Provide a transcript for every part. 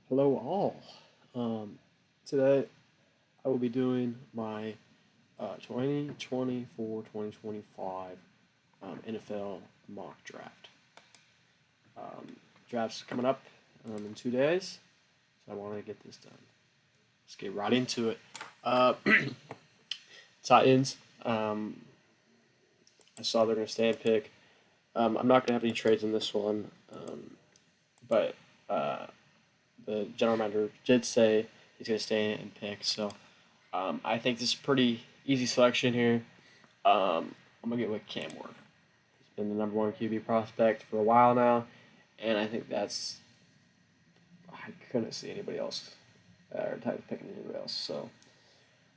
Hello, all. Um, Today I will be doing my 2024-2025 NFL mock draft. Um, Draft's coming up in 2 days, so I want to get this done. Let's get right into it. Uh, Titans, I saw they're going to stay and pick. I'm not going to have any trades in this one, but uh, the general manager did say he's going to stay and pick, so I think this is a pretty easy selection here. I'm gonna get with Cam Ward. He's been the number one QB prospect for a while now, and I think I couldn't see anybody else or Titans picking anybody else. So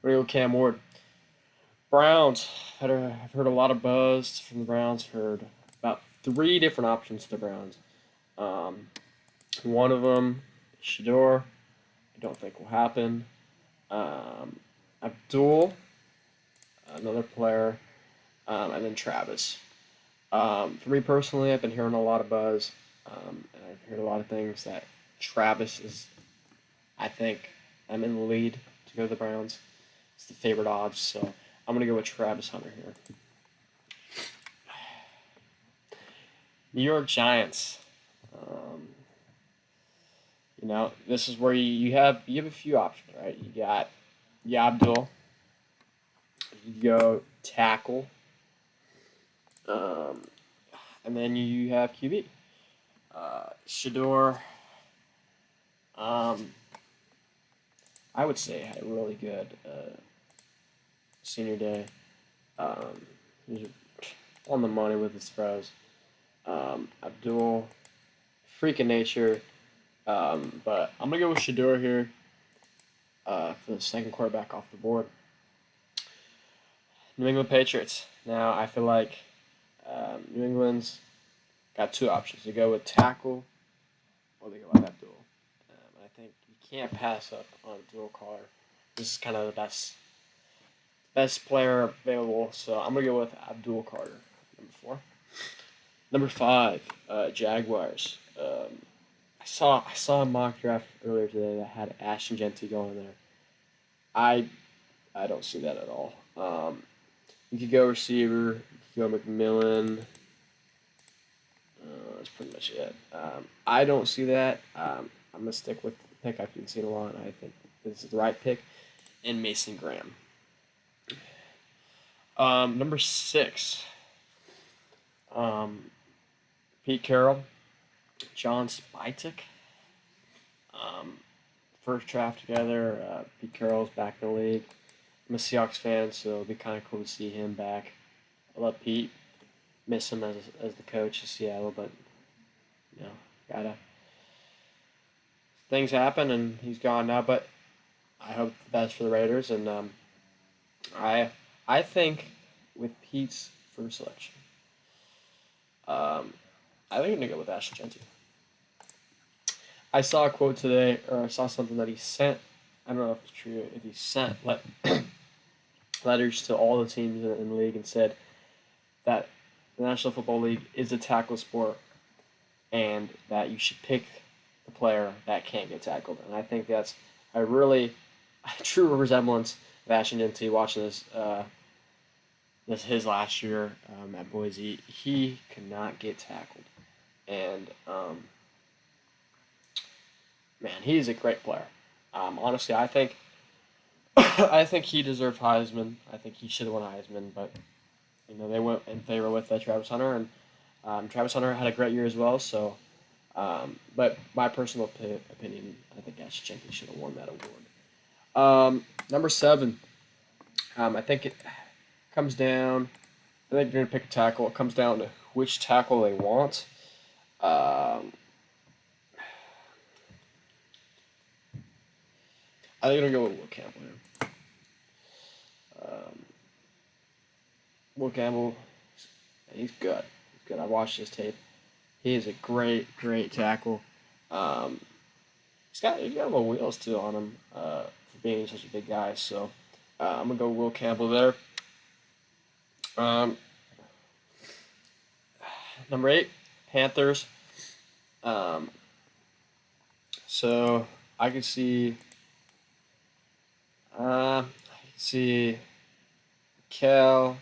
we're gonna go with Cam Ward. Browns. I've heard a lot of buzz from the Browns. Heard about three different options to the Browns. Um, One of them, Shador. I don't think will happen. Um, Abdul, another player, and then Travis. For me personally, I've been hearing a lot of buzz, and I've heard a lot of things that Travis is. I think I'm in the lead to go to the Browns. It's the favorite odds, so I'm gonna go with Travis Hunter here. New York Giants. Um, this is where you have a few options, right? You got Yabdul. You go tackle, um, and then you have QB. Shador. Um, I would say had a really good senior day. He was on the money with his throws. Abdul, freak of nature. But I'm gonna go with Shador here for the second quarterback off the board. New England Patriots. Now I feel like New England's got two options. They go with tackle or they go with Abdul. I think you can't pass up on Abdul Carr. This is kind of the best player available. So I'm gonna go with Abdul Carter, number four. Number five, Jaguars. I saw a mock draft earlier today that had Ashton Genty going there. I I don't see that at all. You could go receiver, you could go McMillan. That's pretty much it. I don't see that. I'm gonna stick with the pick I've been seeing a lot. I think this is the right pick in Mason Graham. Number six, um, Pete Carroll, John Spytek. Um, First draft together. Pete Carroll's back in the league. I'm a Seahawks fan, so it'll be kind of cool to see him back. I love Pete. Miss him as the coach of Seattle, but you know, gotta things happen and he's gone now. But I hope the best for the Raiders, and I I think with Pete's first selection, um, I think I'm gonna go with Ashton Genty. I saw a quote today, or I saw something that he sent. I don't know if it's true. If he sent letters to all the teams in the league and said that the National Football League is a tackle sport and that you should pick the player that can't get tackled. And I think that's a really a true resemblance of Ashton Genty watching this his last year at Boise. He could not get tackled, and man, he is a great player. Honestly, I think I think he deserved Heisman. I think he should have won Heisman, but they went in favor with Travis Hunter, and Travis Hunter had a great year as well. So, but my personal opinion, I think Ashton Jenkins should have won that award. Number seven, I think it comes down. I think you're gonna pick a tackle. It comes down to which tackle they want. Um, I think I'm gonna go with Will Campbell here. Um, Will Campbell, he's good. He's good. I watched his tape. He is a great tackle. Um, he's got a little wheels too on him for being such a big guy. So I'm gonna go Will Campbell there. Um, Number eight, Panthers. Um, so I could see. I could see Kel,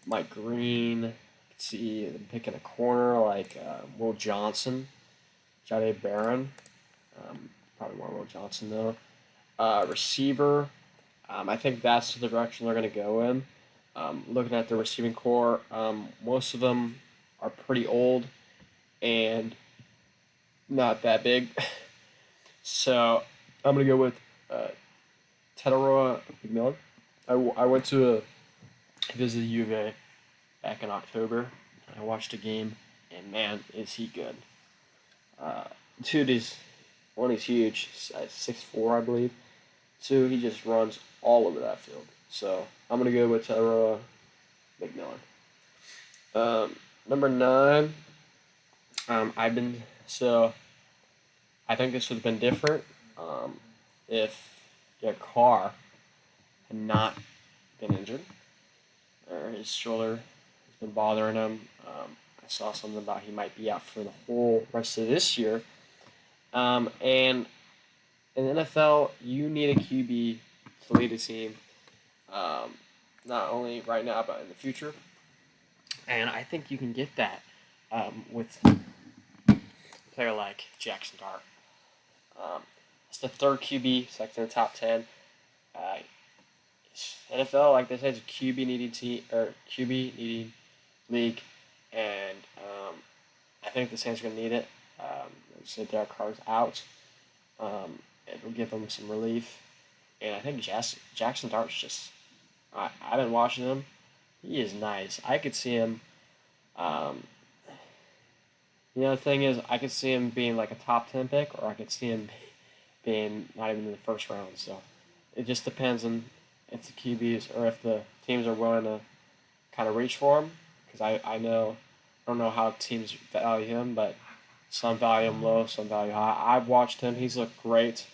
Mike Green. I could see them picking a corner like Will Johnson, Jade Barron. Probably more Will Johnson though. Receiver. I think that's the direction they're going to go in. Looking at the receiving core, most of them are pretty old and not that big. So I'm going to go with uh, Tetaroa McMillan. I went to visit U of A back in October. I watched a game, and man, is he good. Uh, Dude is, one, he's huge, 6'4", I believe. Two, he just runs all over that field. So I'm going to go with Tetaroa McMillan. Number 9, I've been, so I think this would have been different if your car had not been injured or his shoulder has been bothering him. I saw something about he might be out for the whole rest of this year. And in the NFL, you need a QB to lead a team, um, not only right now but in the future. And I think you can get that with a player like Jackson Dart. It's the third QB, selected in the top 10. Uh, NFL, like they said, is a QB needing team or QB needing league, and I think the Saints are going to need it. So Derek Carr's out. It will give them some relief, and I think Jackson Dart's just. I've been watching him. He is nice. I could see him. Um, the thing is, I could see him being like a top 10 pick, or I could see him being not even in the first round. So it just depends on if the QBs or if the teams are willing to kind of reach for him. Because I don't know how teams value him, but some value him low, some value high. I've watched him; he's looked great.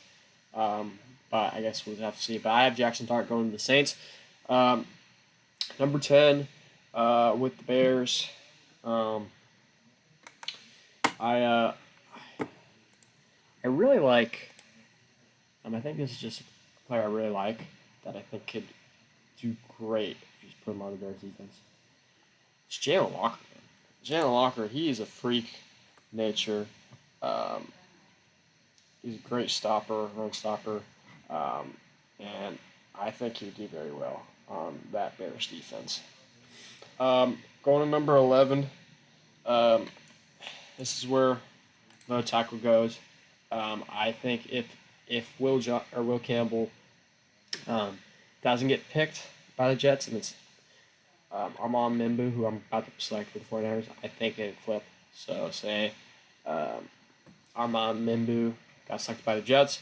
Um, but I guess we'll have to see. But I have Jackson Dart going to the Saints. Um, Number 10 with the Bears. Um, I uh, I really like. I think this is just a player I really like that I think could do great if you just put him on the Bears defense. It's Jalen Walker. Man. Jalen Walker, he is a freak nature. Um, he's a great stopper, run stopper, um, and I think he would do very well on that Bears defense. Going to number 11. Um, this is where the tackle goes. I think if Will Campbell um, doesn't get picked by the Jets and it's Armand Membu, who I'm about to select for the 49ers, I think they'd flip. So say um, Armand Membu got selected by the Jets,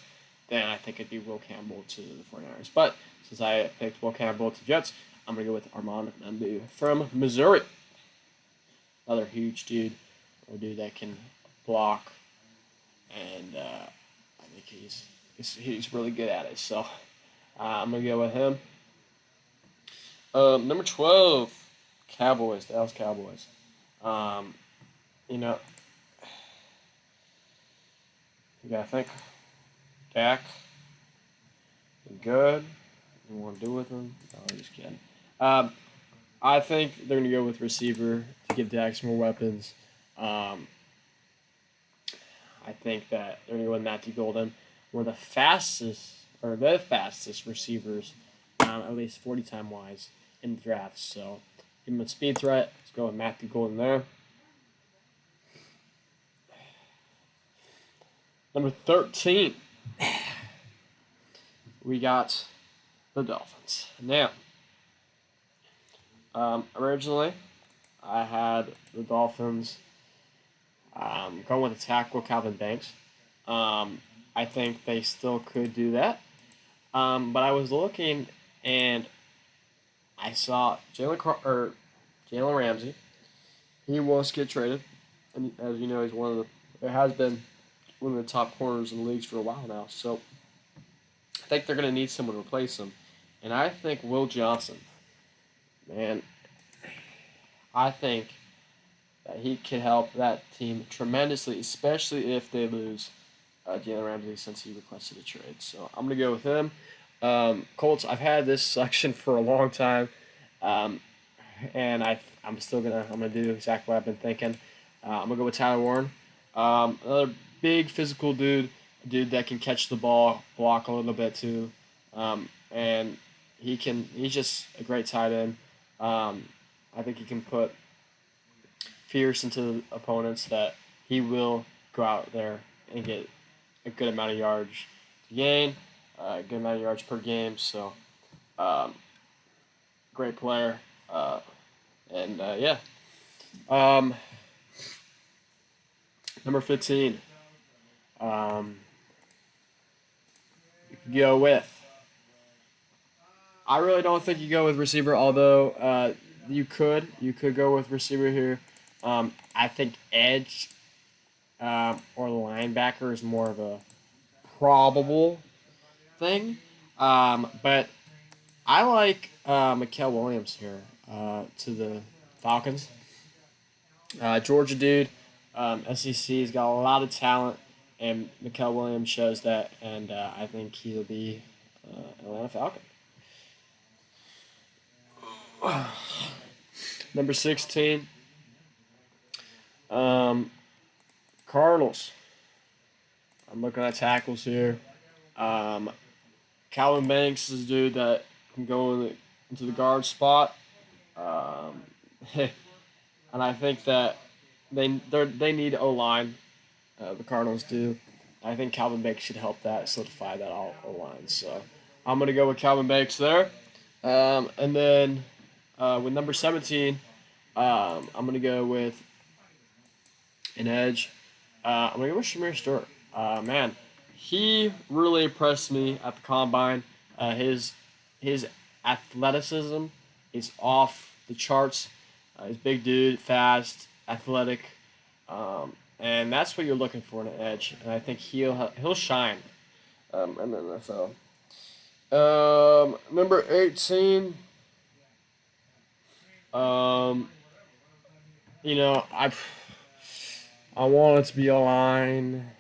then I think it'd be Will Campbell to the 49ers. But since I picked Will Campbell to the Jets, I'm going to go with Armand Membu from Missouri. Another huge dude, a dude that can block, and I think he's really good at it. So I'm going to go with him. Number 12, Cowboys, Dallas Cowboys. Um, you know, you got to think Dak, good. You want to do with him? No, I'm just kidding. Um, I think they're going to go with receiver to give Dak some more weapons. I think that they're going to go with Matthew Golden. One of the fastest receivers, at least 40 time wise, in the draft. So give him a speed threat. Let's go with Matthew Golden there. Number 13, we got the Dolphins. Now, originally, I had the Dolphins going with the tackle Calvin Banks. I think they still could do that. But I was looking and I saw Jalen Ramsey. He wants to get traded, and as you know, he's has been one of the top corners in the leagues for a while now. So I think they're going to need someone to replace him, and I think Will Johnson, man, I think that he could help that team tremendously, especially if they lose Jalen Ramsey since he requested a trade. So I'm gonna go with him. Colts. I've had this selection for a long time, um, and I'm gonna do exactly what I've been thinking. I'm gonna go with Tyler Warren. Another big physical dude that can catch the ball, block a little bit too, and he's just a great tight end. Um, I think he can put fierce into opponents that he will go out there and get a good amount of yards to gain, a good amount of yards per game. So, um, great player. And yeah. Um, Number 15. Um, you could go with. I really don't think you go with receiver, although you could go with receiver here. I think edge or linebacker is more of a probable thing. But I like Mikael Williams here to the Falcons. Georgia dude, SEC's got a lot of talent, and Mikael Williams shows that, and I think he'll be Atlanta Falcon. Number 16, um, Cardinals. I'm looking at tackles here. Um, Calvin Banks is a dude that can go into the guard spot. Um, and I think that they need O line. The Cardinals do. I think Calvin Banks should help that solidify that O line. So I'm gonna go with Calvin Banks there. And then with number 17, I'm gonna go with an edge. I'm gonna go with Shamir Stewart. Man, he really impressed me at the combine. His athleticism is off the charts. He's a big dude, fast, athletic, and that's what you're looking for in an edge. And I think he'll shine in the NFL. Number 18. Um, I want it to be a line.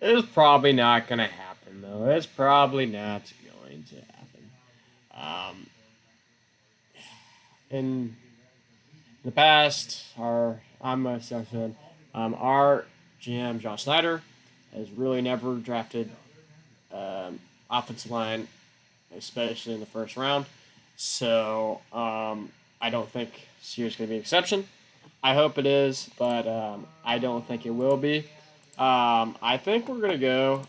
It's probably not going to happen, though. It's probably not going to happen. Um, in the past, I'm a Steelers fan. Our GM John Snyder has really never drafted offensive line, especially in the first round. So I don't think this year's going to be an exception. I hope it is, but I don't think it will be. I think we're gonna go.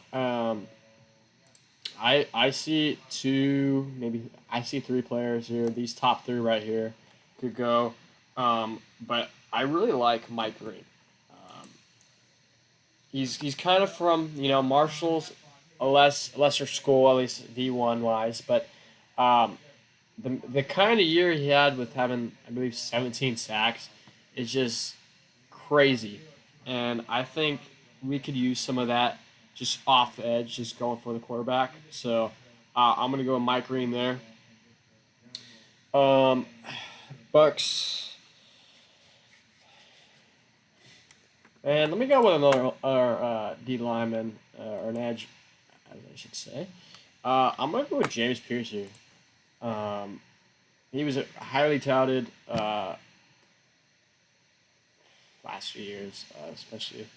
I see two, maybe I see three players here. These top three right here could go, but I really like Mike Green. Um, he's kind of from Marshall's, a lesser school, at least D1 wise, but um, the kind of year he had with having, I believe, 17 sacks is just crazy. And I think we could use some of that just off the edge, just going for the quarterback. So I'm going to go with Mike Green there. Um, Bucks. And let me go with another D lineman, or an edge, as I should say. I'm going to go with James Pierce here. Um, he was a highly touted last few years, especially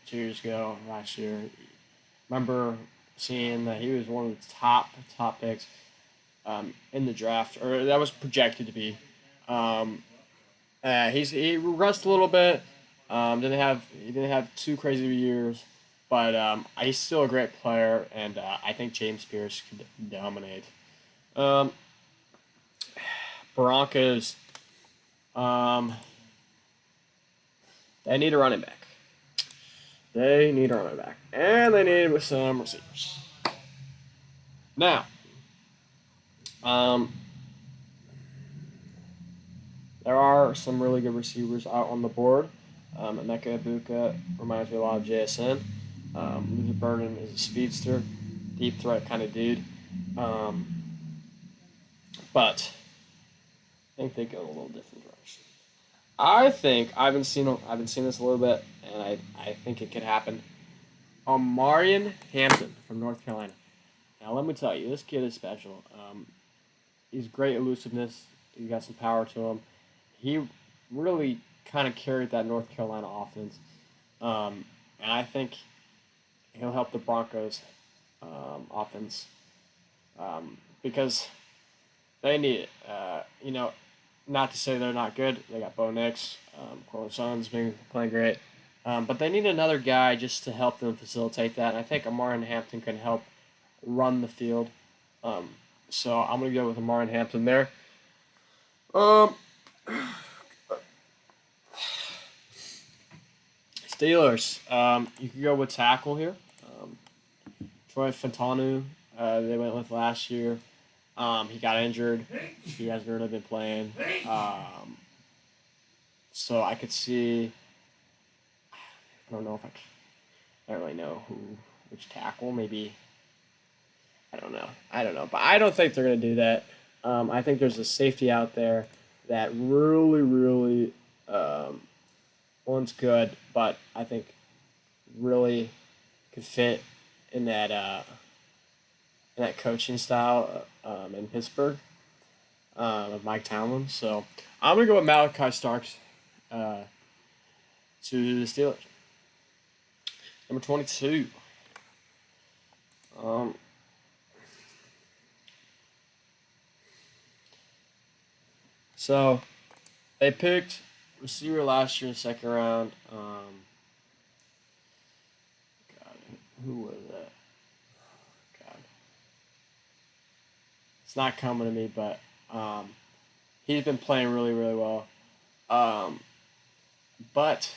2 years ago, last year. Remember seeing that he was one of the top picks in the draft, or that was projected to be. Um, he regressed a little bit. He didn't have too crazy of years, but he's still a great player, and I think James Pierce could dominate. Um, Broncos. Um, they need a running back. They need a running back, and they need some receivers. Now, um, there are some really good receivers out on the board. Emeka Ibuka reminds me a lot of JSN. Luther Burden is a speedster, deep threat kind of dude. Um, but I think they go a little different direction. I think I've been seeing this a little bit, and I think it could happen. Omarion Hampton from North Carolina. Now, let me tell you, this kid is special. He's great elusiveness. He's got some power to him. He really kind of carried that North Carolina offense, and I think he'll help the Broncos offense because they need it. Not to say they're not good. They got Bo Nix, Cortland Sutton's been playing great, but they need another guy just to help them facilitate that. And I think Amar Hampton can help run the field. Um, so I'm gonna go with Amar Hampton there. Um, Steelers. You could go with tackle here. Um, Troy Fontanu. They went with last year. He got injured. He hasn't really been playing. So I could see. I don't know if I don't really know which tackle. Maybe I don't know. But I don't think they're gonna do that. I think there's a safety out there that really one's good, but I think really could fit in that coaching style in Pittsburgh of Mike Tomlin. So I'm gonna go with Malachi Starks uh, to the Steelers. Number 22. Um, so they picked receiver last year in the second round. God, who was that? God, it's not coming to me, but he's been playing really well. Um, but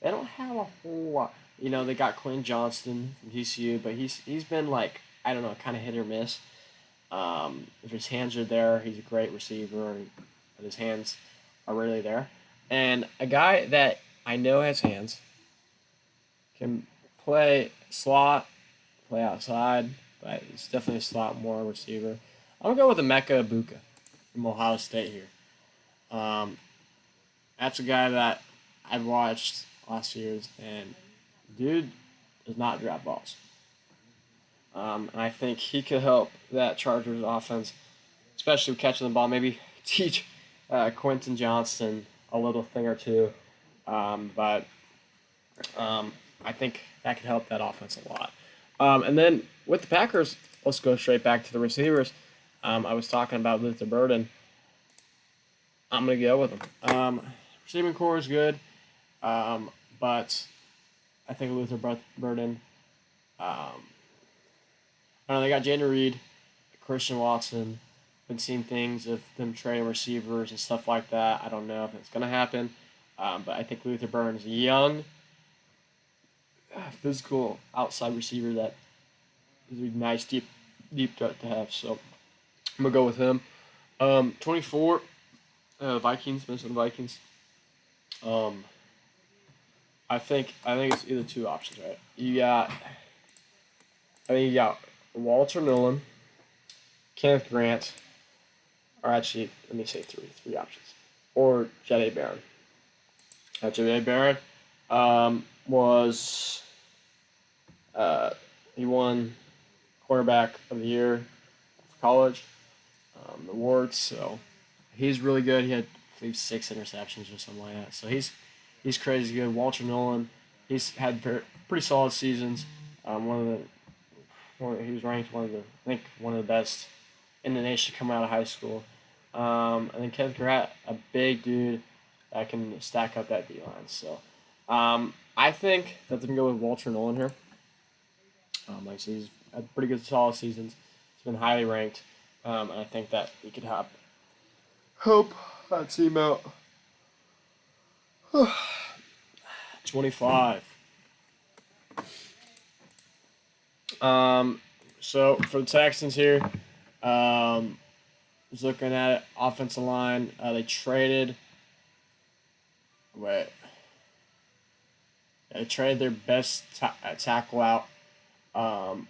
they don't have a whole lot. They got Quinn Johnston from TCU, but he's been like I don't know, kind of hit or miss. If his hands are there, he's a great receiver, but his hands are really there. And a guy that I know has hands can play slot, play outside, but he's definitely a slot more receiver. I'm gonna go with Emeka Ibuka from Ohio State here. Um, that's a guy that I've watched last year's, and dude does not drop balls. And I think he could help that Chargers offense, especially with catching the ball. Maybe teach Quentin Johnston a little thing or two. But I think that could help that offense a lot. And then with the Packers, let's go straight back to the receivers. I was talking about Luther Burden. I'm going to go with him. Receiving core is good, but I think Luther Burden. I don't know, they got Jaden Reed, Christian Watson. Been seeing things of them trading receivers and stuff like that. I don't know if it's going to happen, but I think Luther Burden's a young, physical outside receiver that is a nice deep threat to have. So I'm gonna go with him. 24, Vikings, Minnesota Vikings. Um, I think it's either two options, right? You got Walter Nolan, Kenneth Grant, or actually let me say three options, or Jedi Barron. Jedi Barron was he won quarterback of the year for college awards, so he's really good. He had I believe 6 interceptions or something like that. So he's crazy good. Walter Nolan, he's had pretty solid seasons. He was ranked one of the best in the nation coming out of high school. And then Kevin Garrett, a big dude that can stack up that D line. So I think that they can go with Walter Nolan here. Like I said, he's had pretty good solid seasons. He's been highly ranked, and I think that he could help that team out. 25. So for the Texans here, was looking at it, offensive line. They traded. Wait. They traded their best tackle out, and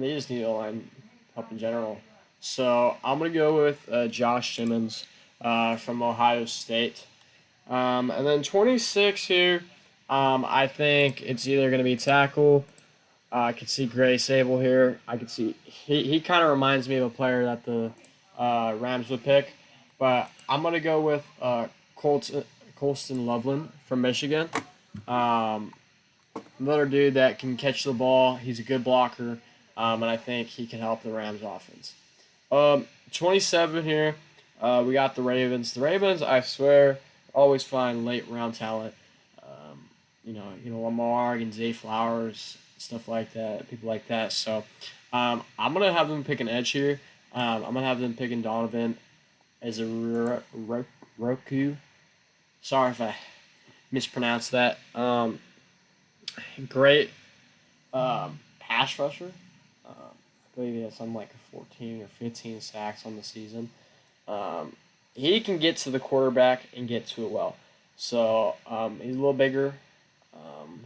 they just need a line help in general. So I'm gonna go with Josh Simmons from Ohio State, and then 26 here. I think it's either going to be tackle. I could see Gray Sable here. I could see he kind of reminds me of a player that the Rams would pick, but I'm gonna go with Colston Loveland from Michigan. Um, Another dude that can catch the ball. He's a good blocker, and I think he can help the Rams offense. 27 here. We got the Ravens. The Ravens, I swear, always find late round talent. Um, Lamar and Zay Flowers, stuff like that, people like that. So I'm gonna have them pick an edge here. I'm gonna have them picking Donovan as a Roku. Sorry if I mispronounced that. Great pass rusher. I believe he has something like 14 or 15 sacks on the season. Um, he can get to the quarterback and get to it well. So he's a little bigger. Um,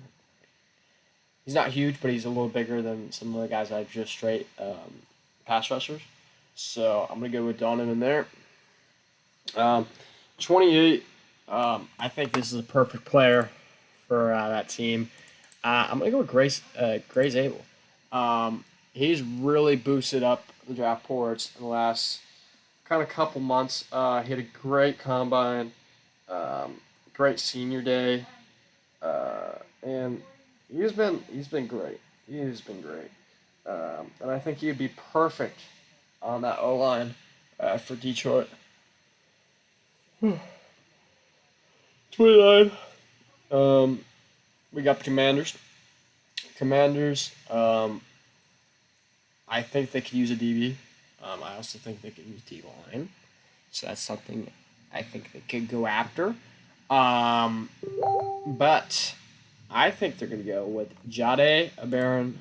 he's not huge, but he's a little bigger than some of the guys that are just straight pass rushers. So I'm gonna go with Donovan there. Um, 28. I think this is a perfect player for that team. I'm gonna go with Grace Abel. He's really boosted up the draft boards in the last kind of couple months. He had a great combine, great senior day, and he's been great. He's been great, and I think he'd be perfect on that O line for Detroit. 29. Um, we got the Commanders. Commanders. I think they could use a DB. I also think they could use D line. So that's something I think they could go after. Um, but I think they're going to go with Jade Abaron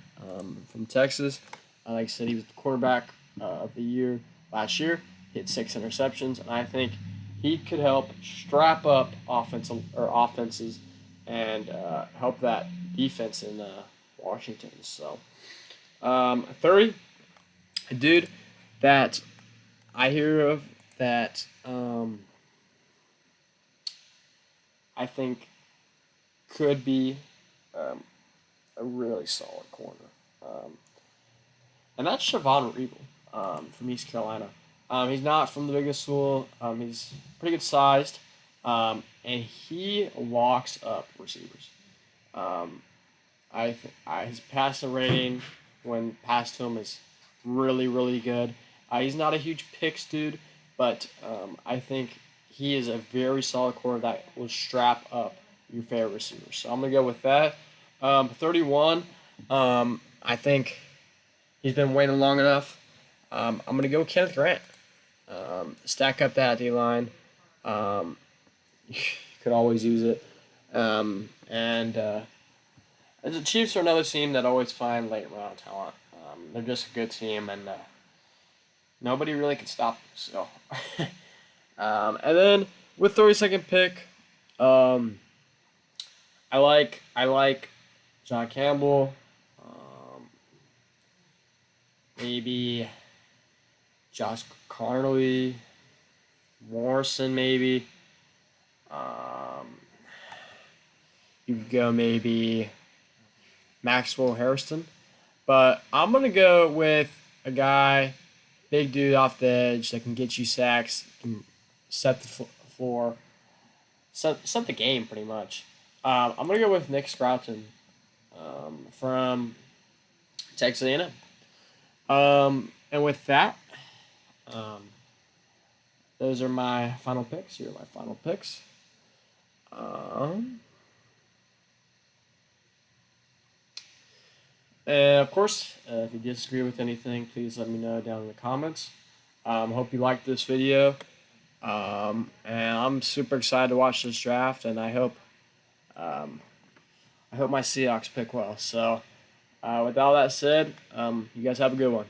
from Texas. Like I said, he was the quarterback of the year last year. He had 6 interceptions, and I think he could help strap up offenses and help that defense in Washington. So 30, a dude that I hear of that I think could be um, a really solid corner. Um, and that's Siobhan Regal from East Carolina. He's not from the biggest school. He's pretty good sized, and he locks up receivers. Um, his passing rating when passed to him is really really good. He's not a huge picks dude, but I think he is a very solid corner that will strap up your favorite receiver. So I'm gonna go with that. 31. I think he's been waiting long enough. I'm gonna go with Kenneth Grant. Stack up that D line. Um, you could always use it. And the Chiefs are another team that always find late round talent. They're just a good team, and nobody really can stop them. So, and then with 32nd pick, um, I like John Campbell. Maybe Josh Carnley, Morrison, maybe. Um, you could go maybe Maxwell Harrison. But I'm going to go with a guy, big dude off the edge that can get you sacks, can set the floor, set the game pretty much. I'm going to go with Nick Scrouton from Texas A&M. And with that, um, those are my final picks. Here are my final picks. And of course, if you disagree with anything, please let me know down in the comments. Hope you liked this video. And I'm super excited to watch this draft, and I hope my Seahawks pick well. So, with all that said, you guys have a good one.